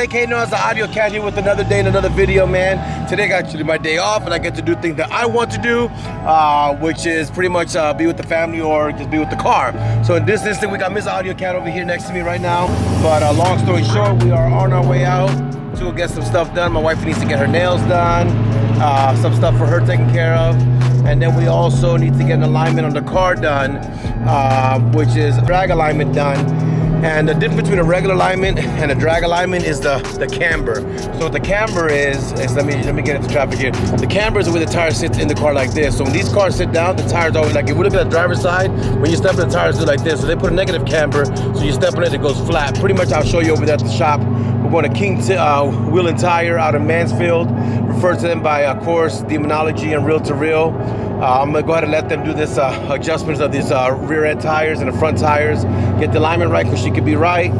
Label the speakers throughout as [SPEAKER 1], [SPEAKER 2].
[SPEAKER 1] aka known as the Audiocat, here with another day and another video, man. Today actually my day off and I get to do things that I want to do, which is pretty much be with the family or just be with the car. So in this instant, we got Miss Audiocat over here next to me right now. But long story short, we are on our way out to go get some stuff done. My wife needs to get her nails done, some stuff for her taken care of. And then we also need to get an alignment on the car done, which is drag alignment done. And the difference between a regular alignment and a drag alignment is the camber. So what the camber is let me get into traffic here. The camber is where the tire sits in the car like this. So when these cars sit down, the tire's always like, if we look at the driver's side, when you step in, the tires do like this. So they put a negative camber, so you step in it, it goes flat. Pretty much I'll show you over there at the shop. We're going to King Wheel and Tire out of Mansfield. Referred to them by, of course, Demonology and REELTOREAL. I'm gonna go ahead and let them do this adjustments of these rear end tires and the front tires. Get the alignment right, because she could be right.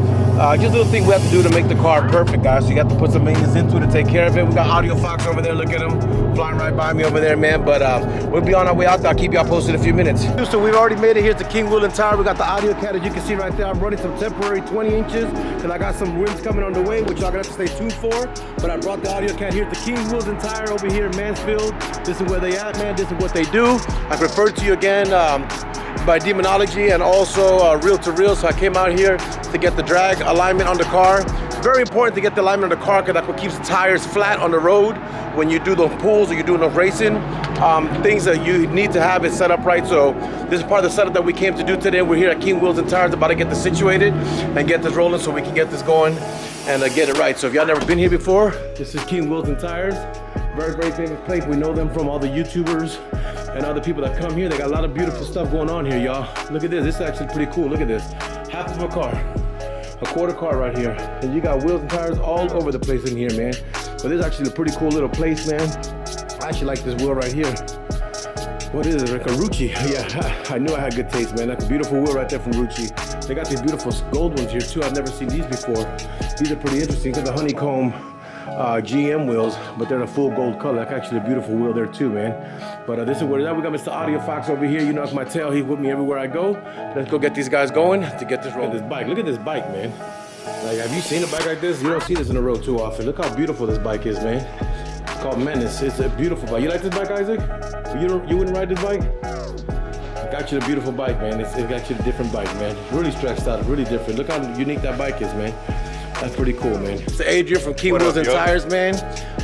[SPEAKER 1] Just a little thing we have to do to make the car perfect, guys. So you got to put some maintenance into it to take care of it. We got Audio Fox over there, look at him, flying right by me over there, man. But we'll be on our way out there. I'll keep y'all posted in a few minutes. So we've already made it here to King Wheel and Tire. We got the Audiocat, as you can see right there. I'm running some temporary 20 inches, because I got some rims coming on the way, which y'all gonna have to stay tuned for. But I brought the Audiocat here to King Wheels and Tire over here in Mansfield. This is where they at, man. This is what they do. I've referred to you again by Demonology and also REELTOREAL. So I came out here to get the drag alignment on the car. It's very important to get the alignment on the car, because that's what keeps the tires flat on the road when you do those pulls or you're doing those racing. Things that you need to have it set up right. So this is part of the setup that we came to do today. We're here at King Wheels and Tires, about to get this situated and get this rolling so we can get this going and get it right. So if y'all never been here before, this is King Wheels and Tires. Very, very famous place. We know them from all the YouTubers and other people that come here. They got a lot of beautiful stuff going on here, y'all. Look at this. This is actually pretty cool. Look at this. Half of a car, a quarter car right here. And you got wheels and tires all over the place in here, man. So this is actually a pretty cool little place, man. I actually like this wheel right here. What is it? Like a Rucci. Yeah, I knew I had good taste, man. That's a beautiful wheel right there from Rucci. They got these beautiful gold ones here too. I've never seen these before. These are pretty interesting, because the honeycomb GM wheels, but they're in a full gold color. That's actually a beautiful wheel there too, man. But this is where it's at. We got Mr. Audio Fox over here. You know, it's my tail. He's with me everywhere I go. Let's go get these guys going to get this rolling. This bike. Look at this bike, man. Like, have you seen a bike like this? You don't see this in the road too often. Look how beautiful this bike is, man. It's called Menace. It's a beautiful bike. You like this bike, Isaac? You wouldn't ride this bike? I got you the beautiful bike, man. It got you the different bike, man. Really stretched out. Really different. Look how unique that bike is, man. That's pretty cool, man. It's Adrian from King Wheels and Tires, man.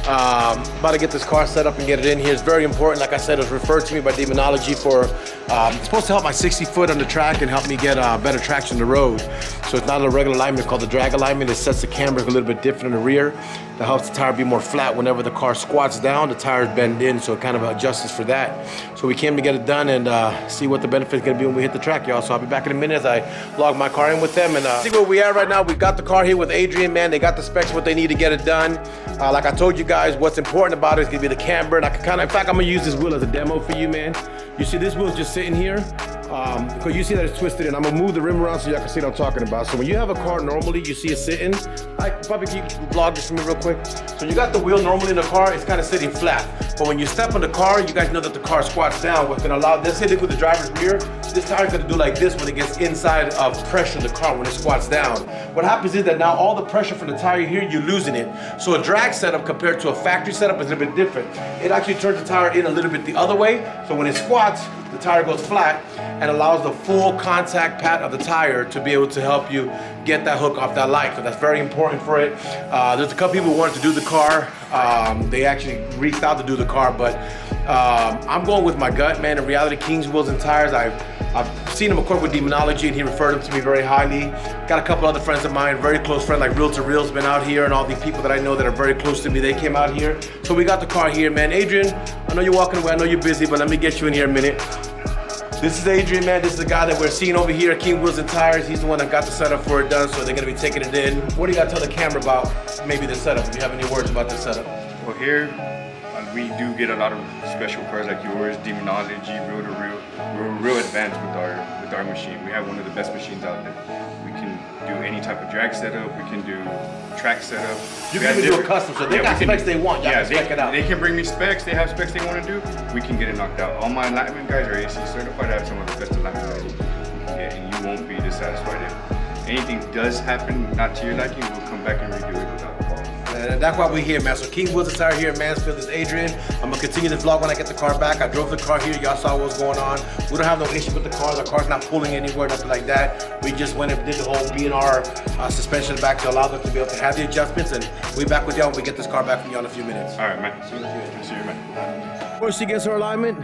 [SPEAKER 1] About to get this car set up and get it in here. It's very important. Like I said, it was referred to me by Demonology for, it's supposed to help my 60 foot on the track and help me get better traction on the road. So it's not a regular alignment called the drag alignment. It sets the camber a little bit different in the rear. That helps the tire be more flat. Whenever the car squats down, the tires bend in, so it kind of adjusts for that. So we came to get it done and see what the benefit is gonna be when we hit the track, y'all. So I'll be back in a minute as I log my car in with them and see where we are right now. We've got the car here with Adrian, man. They got the specs, what they need to get it done. Like I told you guys, what's important about it is gonna be the camber. And I can kind of, in fact, I'm gonna use this wheel as a demo for you, man. You see this wheel's just sitting here. Because you see that it's twisted, and I'm gonna move the rim around so y'all can see what I'm talking about. So when you have a car normally, you see it sitting. I probably keep vlog this for me real quick. So you got the wheel normally in the car, it's kind of sitting flat. But when you step on the car, you guys know that the car squats down. What's gonna allow this, hit it with the driver's rear, this tire's gonna do like this when it gets inside of pressure in the car when it squats down. What happens is that now all the pressure from the tire here, you're losing it. So a drag setup compared to a factory setup is a little bit different. It actually turns the tire in a little bit the other way. So when it squats, the tire goes flat and allows the full contact pad of the tire to be able to help you get that hook off that light. So that's very important for it. There's a couple people who wanted to do the car. They actually reached out to do the car, but I'm going with my gut, man. In reality, King's Wheels and Tires, I've seen him, of course, with Demonology, and he referred him to me very highly. Got a couple other friends of mine, very close friends, like REELTOREAL's been out here, and all these people that I know that are very close to me, they came out here. So we got the car here, man. Adrian, I know you're walking away, I know you're busy, but let me get you in here a minute. This is Adrian, man. This is the guy that we're seeing over here at King Wheels and Tires. He's the one that got the setup for it done, so they're gonna be taking it in. What do you gotta tell the camera about maybe the setup? Do you have any words about the setup?
[SPEAKER 2] Well, here we do get a lot of special cars like yours, Demonology, REELTOREAL. We're real advanced with our machine. We have one of the best machines out there. We can do any type of drag setup. We can do track setup.
[SPEAKER 1] You can even do a custom, so they got specs they want.
[SPEAKER 2] Yeah, they can bring me specs. They have specs they want to do. We can get it knocked out. All my alignment guys are AC certified. I have some of the best alignment guys you can get, and you won't be dissatisfied if anything does happen not to your liking. We'll come back and redo it without a problem.
[SPEAKER 1] And that's why we're here, man. So King Wheels is out here in Mansfield. This is Adrian. I'm gonna continue this vlog when I get the car back. I drove the car here. Y'all saw what's going on. We don't have no issue with the car. The car's not pulling anywhere, nothing like that. We just went and did the whole B&R suspension back to allow them to be able to have the adjustments. And we back with y'all when we get this car back from y'all in a few minutes.
[SPEAKER 2] All right, man. See you man.
[SPEAKER 1] Before she gets her alignment,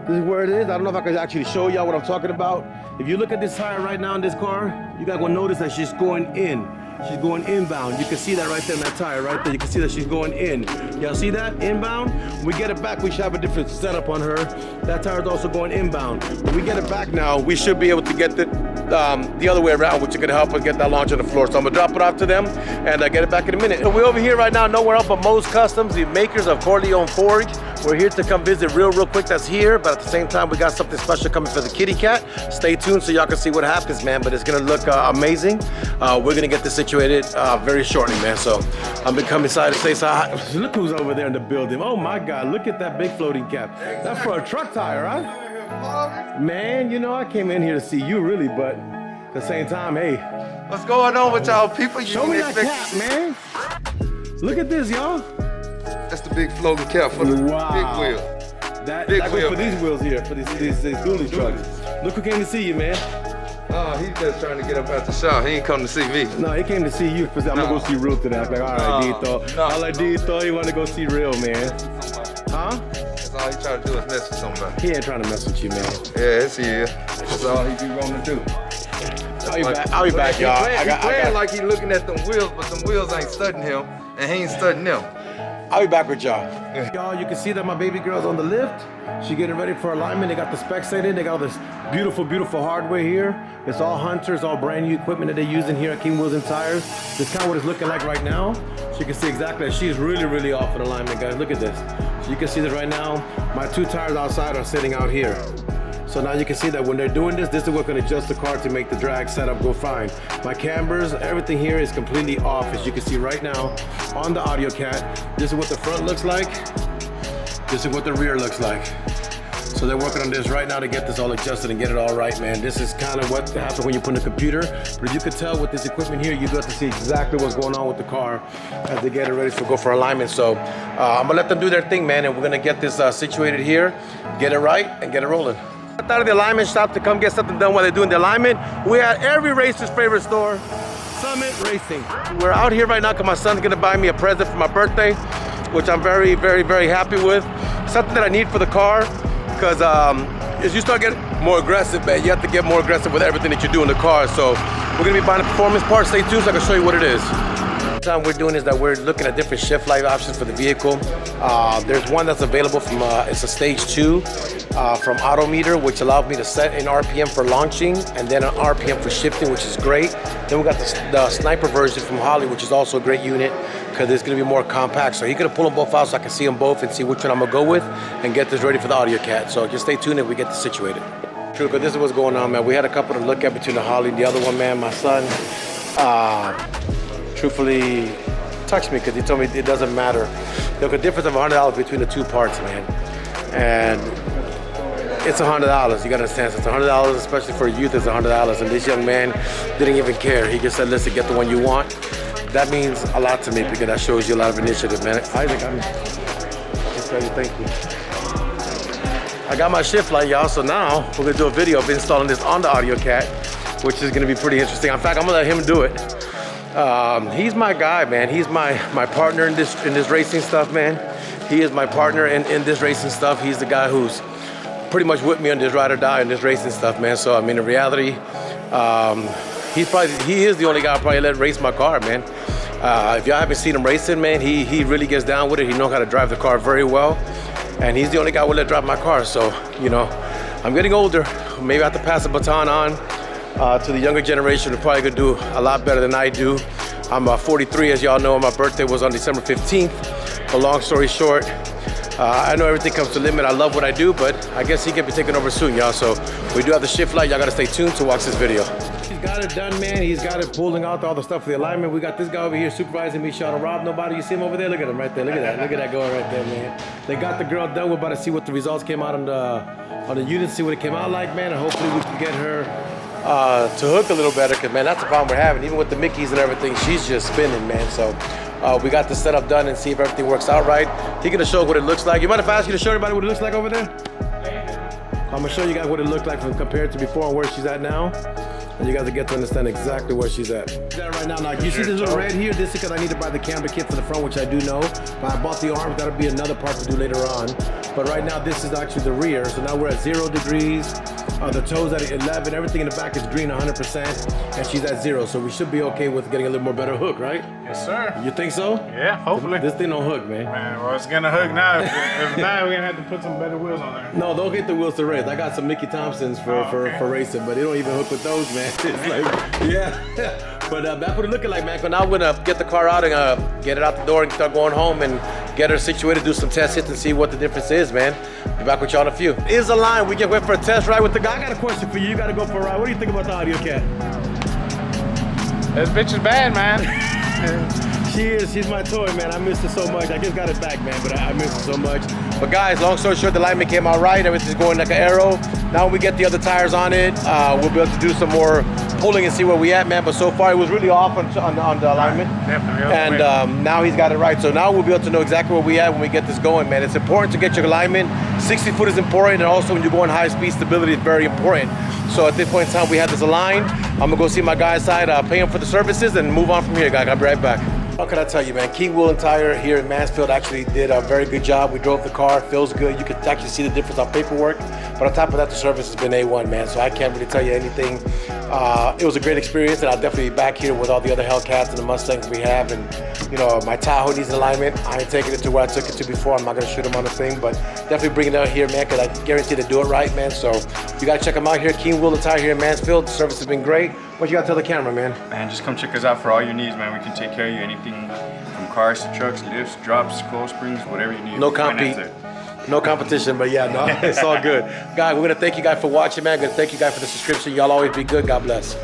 [SPEAKER 1] this is where it is. I don't know if I can actually show y'all what I'm talking about. If you look at this tire right now in this car, you guys will notice that she's going in. She's going inbound. You can see that right there in that tire right there. You can see that she's going in. Y'all see that? Inbound. When we get it back, we should have a different setup on her. That tire is also going inbound. When we get it back now, we should be able to get the other way around, which is gonna help us get that launch on the floor. So I'm gonna drop it off to them and get it back in a minute. So we're over here right now, nowhere else but Moe's Customs, the makers of Corleone Forge. We're here to come visit real quick. That's here, but at the same time, we got something special coming for the kitty cat. Stay tuned so y'all can see what happens, man. But it's gonna look amazing. We're gonna get this situated very shortly, man. So I'm becoming excited to say so. Look who's over there in the building. Oh my God, look at that big floating cap. That's for a truck tire, right? Man, you know, I came in here to see you really, but at the same time, hey.
[SPEAKER 3] What's going on with y'all people?
[SPEAKER 1] Show me that cap, man. Look at this, y'all.
[SPEAKER 3] That's the big floating cap for the big wheel.
[SPEAKER 1] That goes for these wheels here, for these dually trucks. Look who came to see you, man.
[SPEAKER 3] Oh, he's just trying to get up out the shop. He ain't come to see me.
[SPEAKER 1] No, he came to see you because I'm gonna go see Real today. I'm like, all right, Dito. I'm like, Dito, you want to go see Real, man? Huh?
[SPEAKER 3] That's all he trying to do is mess with somebody.
[SPEAKER 1] He ain't trying to mess with you, man.
[SPEAKER 3] Yes, he is. That's all he be wanting to do.
[SPEAKER 1] I'll be back, y'all.
[SPEAKER 3] He playing like he looking at them wheels, but them wheels ain't studying him, and he ain't studying them.
[SPEAKER 1] I'll be back with y'all. Y'all, you can see that my baby girl's on the lift. She getting ready for alignment. They got the specs set in. They got all this beautiful hardware here. It's all Hunter. It's all brand new equipment that they're using here at King Wheels and Tires. This is kind of what it's looking like right now. So you can see exactly that she's really off in alignment, guys. Look at this. So you can see that right now, my two tires outside are sitting out here. So now you can see that when they're doing this is what's going to adjust the car to make the drag setup go fine. My cambers, everything here is completely off, as you can see right now on the Audiocat. This is what the front looks like. This is what the rear looks like. So they're working on this right now to get this all adjusted and get it all right, man. This is kind of what happens when you put in a computer. But if you could tell with this equipment here, you got to see exactly what's going on with the car as they get it ready to go for alignment. So I'm gonna let them do their thing, man, and we're gonna get this situated here, get it right, and get it rolling. Out of the alignment shop to come get something done while they're doing the alignment. We're at every racer's favorite store, Summit Racing. We're out here right now because my son's gonna buy me a present for my birthday, which I'm very happy with. Something that I need for the car, because as you start getting more aggressive, man, you have to get more aggressive with everything that you do in the car. So we're gonna be buying a performance part. Stay tuned so I can show you what it is. The time we're doing is that we're looking at different shift light options for the vehicle. There's one that's available from, it's a stage 2 from Autometer, which allows me to set an RPM for launching and then an RPM for shifting, which is great. Then we got the Sniper version from Holley, which is also a great unit because it's gonna be more compact. So he's gonna pull them both out so I can see them both and see which one I'm gonna go with and get this ready for the Audiocat. So just stay tuned if we get this situated. True, because this is what's going on, man. We had a couple to look at between the Holley and the other one, man. My son, truthfully touched me because he told me it doesn't matter. There's a difference of $100 between the two parts, man. And it's $100. You gotta understand, so it's $100, especially for youth, it's $100. And this young man didn't even care. He just said, listen, get the one you want. That means a lot to me because that shows you a lot of initiative, man. Isaac, I'm just trying to thank you. I got my shift light, y'all, so now we're gonna do a video of installing this on the Audiocat, which is gonna be pretty interesting. In fact, I'm gonna let him do it. He's my guy, man. He's my partner in this racing stuff, man. He is my partner in this racing stuff. He's the guy who's pretty much with me on this ride or die in this racing stuff, man. So I mean, in reality, he is the only guy I'll probably let race my car, man. If y'all haven't seen him racing, man, he really gets down with it. He knows how to drive the car very well, and he's the only guy I will let drive my car. So you know, I'm getting older. Maybe I have to pass the baton on to the younger generation. They're probably gonna do a lot better than I do. I'm 43, as y'all know. My birthday was on December 15th. But long story short, I know everything comes to a limit. I love what I do, but I guess he can be taking over soon, y'all. So we do have the shift light. Y'all gotta stay tuned to watch this video. He's got it done, man. He's got it pulling out all the stuff for the alignment. We got this guy over here supervising me, Sean Rob. Nobody, you see him over there? Look at him right there. Look at that. Look at that going right there, man. They got the girl done. We're about to see what the results came out on the unit, see what it came out like, man. And hopefully we can get her to hook a little better, because man, that's the problem we're having. Even with the Mickeys and everything, she's just spinning, man. So we got the setup done and see if everything works out right. He's gonna show what it looks like. You mind if I ask you to show everybody what it looks like over there? I'm gonna show you guys what it looked like from compared to before and where she's at now. And you guys will get to understand exactly where she's at. Right now, you see this little red here? This is because I need to buy the camera kit for the front, which I do know. But I bought the arms, that'll be another part to do later on. But right now, this is actually the rear. So now we're at 0 degrees. The toes at 11, everything in the back is green 100%, and she's at 0. So we should be okay with getting a little more better hook, right?
[SPEAKER 4] Yes, sir.
[SPEAKER 1] You think so?
[SPEAKER 4] Yeah, hopefully.
[SPEAKER 1] This thing don't hook, man.
[SPEAKER 4] Man, well, it's gonna hook now. If not, we're gonna have to put some better wheels on there.
[SPEAKER 1] No, don't get the wheels to race. I got some Mickey Thompsons for racing, but they don't even hook with those, man. It's like, yeah. But that's what it looking like, man. But now we're gonna get the car out and get it out the door and start going home and get her situated, do some test hits and see what the difference is, man. Be back with y'all in a few. Is the line. We just went for a test ride with the guy. I got a question for you. You gotta go for a ride. What do you think about the Audiocat?
[SPEAKER 4] This bitch is bad, man.
[SPEAKER 1] She's my toy, man. I miss her so much. I just got it back, man, but I miss her so much. But guys, long story short, the alignment came out right. Everything's going like an arrow. Now when we get the other tires on it, we'll be able to do some more pulling and see where we at, man. But so far, it was really off on the alignment.
[SPEAKER 4] Definitely.
[SPEAKER 1] And now he's got it right. So now we'll be able to know exactly where we at when we get this going, man. It's important to get your alignment. 60 foot is important, and also when you go in high speed, stability is very important. So at this point in time, we have this aligned. I'm gonna go see my guy side, pay him for the services, and move on from here, guys. I'll be right back. What can I tell you, man? King Wheel and Tire here in Mansfield actually did a very good job. We drove the car, it feels good. You can actually see the difference on paperwork. But on top of that, the service has been A1, man. So I can't really tell you anything. It was a great experience, and I'll definitely be back here with all the other Hellcats and the Mustangs we have. And you know, my Tahoe needs alignment. I ain't taking it to where I took it to before. I'm not gonna shoot them on the thing, but definitely bring it out here, man, because I guarantee to do it right, man. So you gotta check them out here, King Wheel and Tire here in Mansfield. The service has been great. What you gotta tell the camera, man?
[SPEAKER 2] Man, just come check us out for all your needs, man. We can take care of you. Anything from cars to trucks, lifts, drops, coil springs, whatever you need.
[SPEAKER 1] No competition, but yeah, no, it's all good. Guys, we're gonna thank you guys for watching, man. We're gonna thank you guys for the subscription. Y'all always be good. God bless.